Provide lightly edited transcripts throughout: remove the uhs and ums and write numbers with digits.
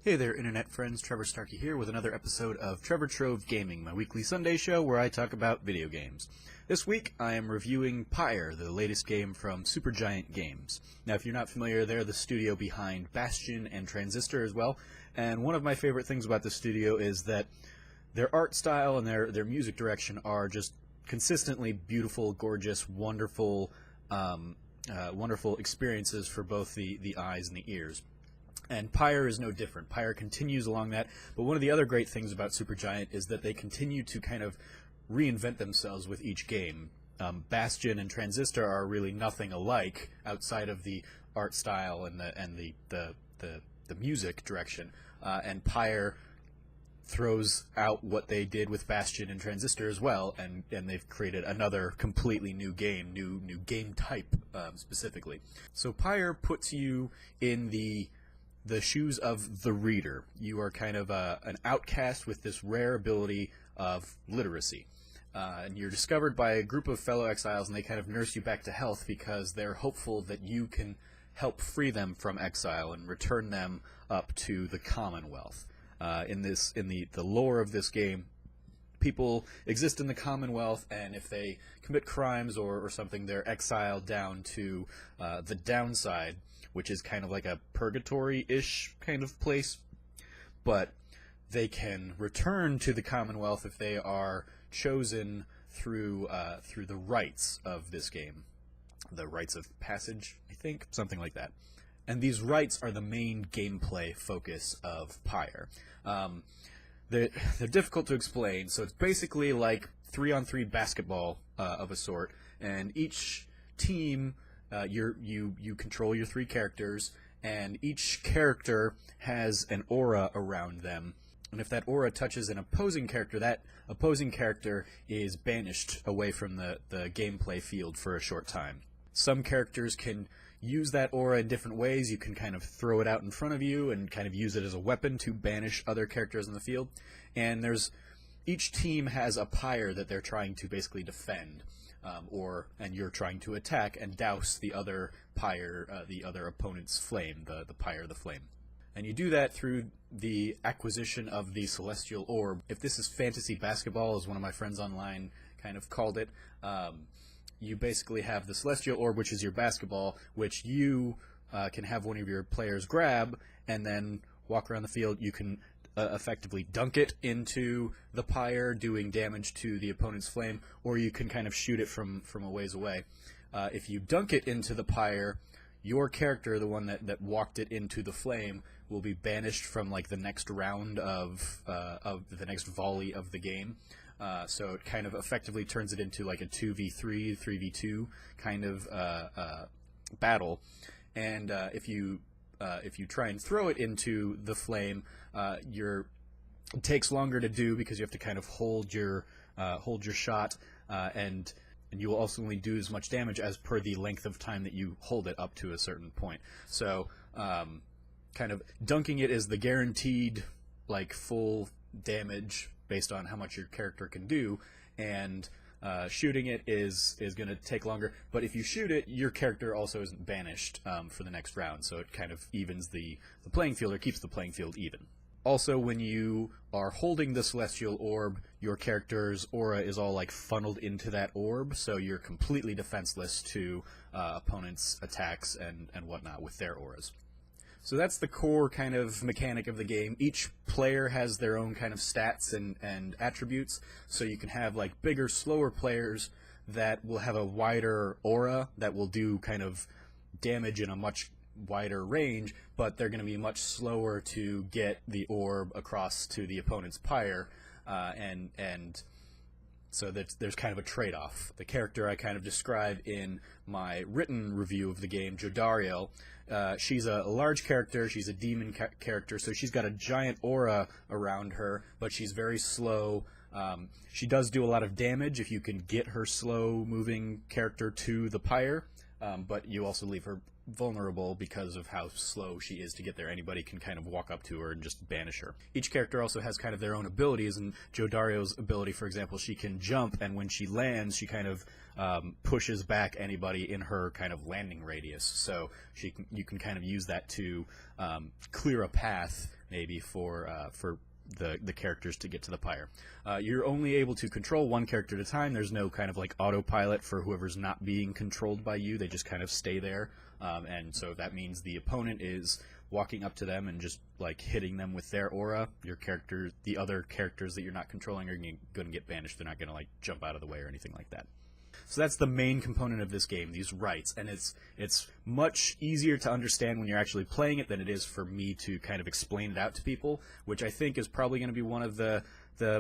Hey there, internet friends. Trevor Starkey here with another episode of Trevor Trove Gaming, my weekly Sunday show where I talk about video games. This week, I am reviewing Pyre, the latest game from Supergiant Games. Now, if you're not familiar, they're the studio behind Bastion and Transistor as well, and one of my favorite things about the studio is that their art style and their music direction are just consistently beautiful, gorgeous, wonderful experiences for both the eyes and the ears. And Pyre is no different. Pyre continues along that, but one of the other great things about Supergiant is that they continue to kind of reinvent themselves with each game. Bastion and Transistor are really nothing alike outside of the art style and the music direction, and Pyre throws out what they did with Bastion and Transistor as well, and they've created another completely new game, new game type specifically. So Pyre puts you in the shoes of the reader. You are kind of an outcast with this rare ability of literacy. And you're discovered by a group of fellow exiles, and they kind of nurse you back to health because they're hopeful that you can help free them from exile and return them up to the Commonwealth. In the lore of this game, people exist in the Commonwealth, and if they commit crimes or something, they're exiled down to the downside, which is kind of like a purgatory-ish kind of place. But they can return to the Commonwealth if they are chosen through the rites of this game. The rites of passage, I think, something like that. And these rites are the main gameplay focus of Pyre. They're difficult to explain, so it's basically like 3-on-3 basketball of a sort, and each team, you control your three characters, and each character has an aura around them, and if that aura touches an opposing character, that opposing character is banished away from the gameplay field for a short time. Some characters can use that aura in different ways. You can kind of throw it out in front of you and kind of use it as a weapon to banish other characters in the field. And each team has a pyre that they're trying to basically defend, and you're trying to attack and douse the other pyre, the other opponent's flame, the pyre, the flame. And you do that through the acquisition of the celestial orb. If this is fantasy basketball, as one of my friends online kind of called it, you basically have the celestial orb, which is your basketball, which you can have one of your players grab and then walk around the field. You can effectively dunk it into the pyre, doing damage to the opponent's flame, or you can kind of shoot it from a ways away. If you dunk it into the pyre, your character, the one that walked it into the flame, will be banished from like the next round of the next volley of the game. So it kind of effectively turns it into like a 2v3, 3v2 kind of battle. And if you try and throw it into the flame, it takes longer to do because you have to kind of hold your shot, and you will also only do as much damage as per the length of time that you hold it up to a certain point. So kind of dunking it is the guaranteed like full damage based on how much your character can do, and shooting it is going to take longer. But if you shoot it, your character also isn't banished for the next round, so it kind of evens the playing field, or keeps the playing field even. Also, when you are holding the celestial orb, your character's aura is all like funneled into that orb, so you're completely defenseless to opponents' attacks and whatnot with their auras. So that's the core kind of mechanic of the game. Each player has their own kind of stats and attributes, so you can have like bigger, slower players that will have a wider aura that will do kind of damage in a much wider range, but they're going to be much slower to get the orb across to the opponent's pyre, and so there's kind of a trade-off. The character I kind of describe in my written review of the game, Jodariel, she's a large character, she's a demon character, so she's got a giant aura around her, but she's very slow. She does do a lot of damage if you can get her slow-moving character to the pyre, but you also leave her vulnerable because of how slow she is to get there. Anybody can kind of walk up to her and just banish her. Each character also has kind of their own abilities, and Jodario's ability, for example, she can jump, and when she lands, she kind of pushes back anybody in her kind of landing radius. So you can kind of use that to clear a path maybe for the characters to get to the Pyre. You're only able to control one character at a time. There's no kind of like autopilot for whoever's not being controlled by you. They just kind of stay there, and so that means the opponent is walking up to them and just like hitting them with their aura. Your character, the other characters that you're not controlling, are going to get banished. They're not going to like jump out of the way or anything like that. So that's the main component of this game, these rights, and it's much easier to understand when you're actually playing it than it is for me to kind of explain it out to people, which I think is probably going to be one of the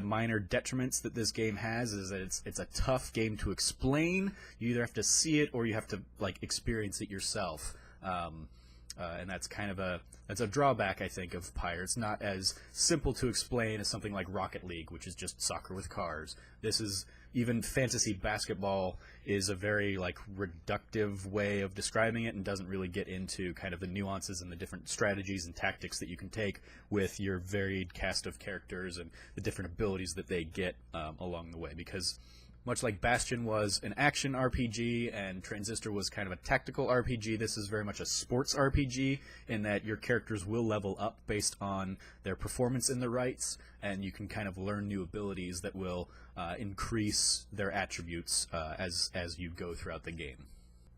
minor detriments that this game has, is that it's a tough game to explain. You either have to see it or you have to like experience it yourself. And that's kind of a drawback, I think, of Pyre. It's not as simple to explain as something like Rocket League, which is just soccer with cars. This is, even fantasy basketball is a very like reductive way of describing it and doesn't really get into kind of the nuances and the different strategies and tactics that you can take with your varied cast of characters and the different abilities that they get along the way. Because much like Bastion was an action RPG and Transistor was kind of a tactical RPG, this is very much a sports RPG in that your characters will level up based on their performance in the rights, and you can kind of learn new abilities that will increase their attributes as you go throughout the game.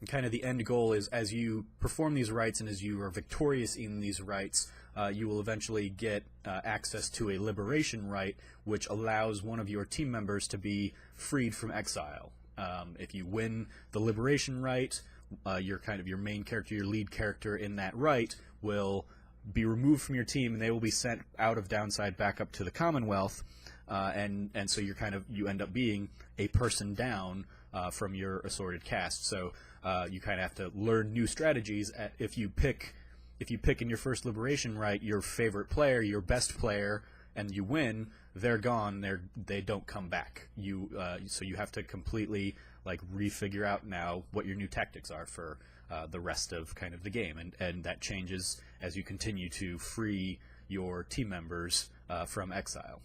And kind of the end goal is, as you perform these rights and as you are victorious in these rights, you will eventually get access to a liberation right, which allows one of your team members to be freed from exile. If you win the liberation right, your main character, your lead character in that right, will be removed from your team, and they will be sent out of Downside back up to the Commonwealth, and so you end up being a person down from your assorted cast. So you kind of have to learn new strategies. If you pick in your first liberation right your favorite player, your best player, and you win, they're gone. They don't come back. So you have to completely like refigure out now what your new tactics are for the rest of kind of the game, and that changes as you continue to free your team members from exile.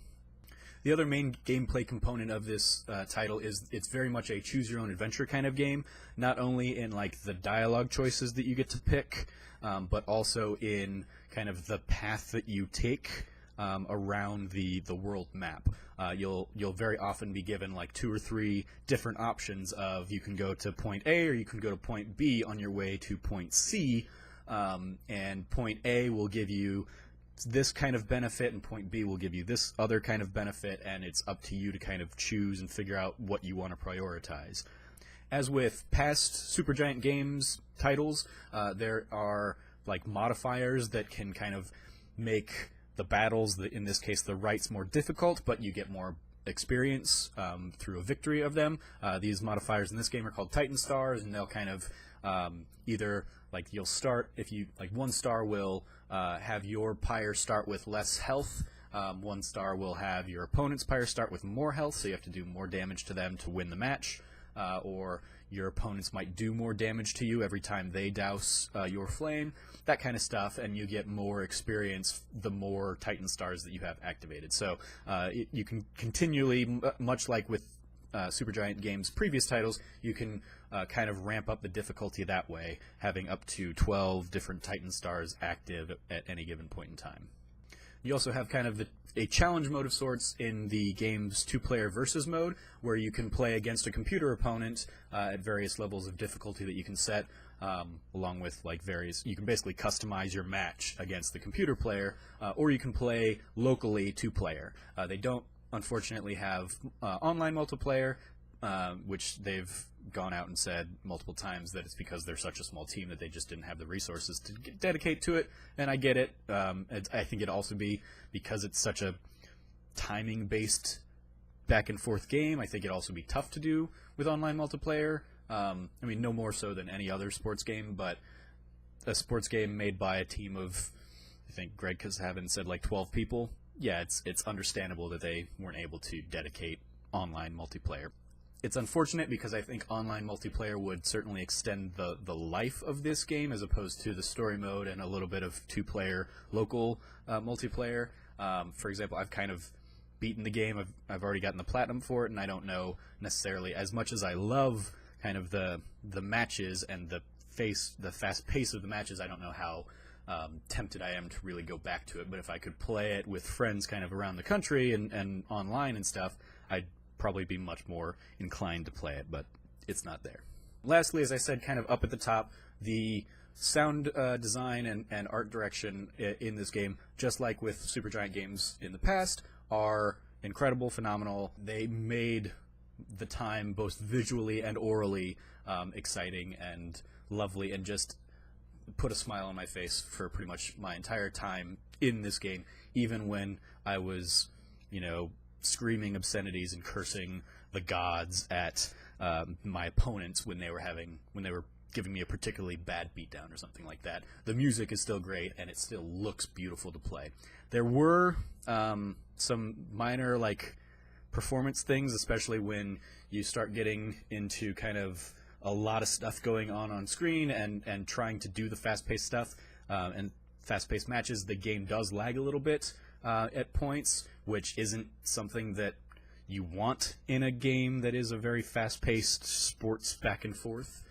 The other main gameplay component of this title is it's very much a choose-your-own-adventure kind of game, not only in like the dialogue choices that you get to pick, but also in kind of the path that you take around the world map. You'll very often be given like 2 or 3 different options of you can go to point A or you can go to point B on your way to point C, and point A will give you this kind of benefit and point B will give you this other kind of benefit, and it's up to you to kind of choose and figure out what you want to prioritize. As with past Supergiant Games titles, there are like modifiers that can kind of make the battles, in this case the rights, more difficult, but you get more experience through a victory of them. These modifiers in this game are called Titan Stars, and they'll kind of either like you'll start, if you like, 1 star will have your Pyre start with less health, 1 star will have your opponent's Pyre start with more health, so you have to do more damage to them to win the match, or your opponents might do more damage to you every time they douse your flame, that kind of stuff, and you get more experience the more Titan Stars that you have activated. So you can continually, much like with Supergiant Games' previous titles, you can kind of ramp up the difficulty that way, having up to 12 different Titan Stars active at any given point in time. You also have kind of a challenge mode of sorts in the game's 2-player versus mode, where you can play against a computer opponent at various levels of difficulty that you can set, along with like you can basically customize your match against the computer player, or you can play locally 2-player. They don't unfortunately have online multiplayer, which they've gone out and said multiple times that it's because they're such a small team that they just didn't have the resources to dedicate to it, and I get it. I think it'd also be because it's such a timing-based back-and-forth game. I think it'd also be tough to do with online multiplayer. I mean, no more so than any other sports game, but a sports game made by a team of, I think Greg Kasavin said like 12 people, yeah, it's understandable that they weren't able to dedicate online multiplayer. It's unfortunate because I think online multiplayer would certainly extend the life of this game as opposed to the story mode and a little bit of 2-player local multiplayer. For example, I've kind of beaten the game. I've already gotten the platinum for it, and I don't know necessarily, as much as I love kind of the matches and the fast pace of the matches, I don't know how tempted I am to really go back to it. But if I could play it with friends kind of around the country and online and stuff, I'd probably be much more inclined to play it, but it's not there. Lastly, as I said, kind of up at the top, the sound design and art direction in this game, just like with Supergiant games in the past, are incredible, phenomenal. They made the time both visually and orally exciting and lovely, and just put a smile on my face for pretty much my entire time in this game, even when I was, screaming obscenities and cursing the gods at my opponents when they were giving me a particularly bad beatdown or something like that. The music is still great, and it still looks beautiful to play. There were some minor, performance things, especially when you start getting into kind of a lot of stuff going on screen and trying to do the fast-paced stuff and fast-paced matches. The game does lag a little bit at points, which isn't something that you want in a game that is a very fast-paced sports back and forth.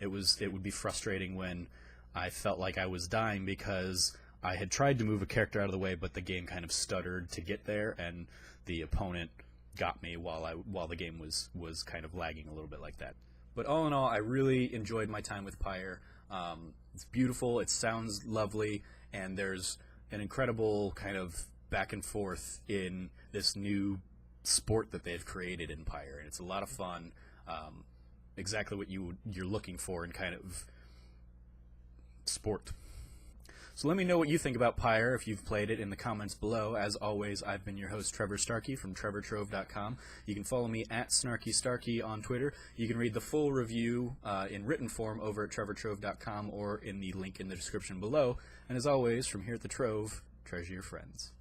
It would be frustrating when I felt like I was dying because I had tried to move a character out of the way, but the game kind of stuttered to get there, and the opponent got me while the game was kind of lagging a little bit like that. But all in all, I really enjoyed my time with Pyre. It's beautiful, it sounds lovely, and there's an incredible kind of back and forth in this new sport that they've created in Pyre, and it's a lot of fun. Exactly what you're looking for in kind of sport. So let me know what you think about Pyre if you've played it in the comments below. As always, I've been your host, Trevor Starkey from TrevorTrove.com. You can follow me at SnarkyStarkey on Twitter. You can read the full review in written form over at TrevorTrove.com or in the link in the description below. And as always, from here at the Trove, treasure your friends.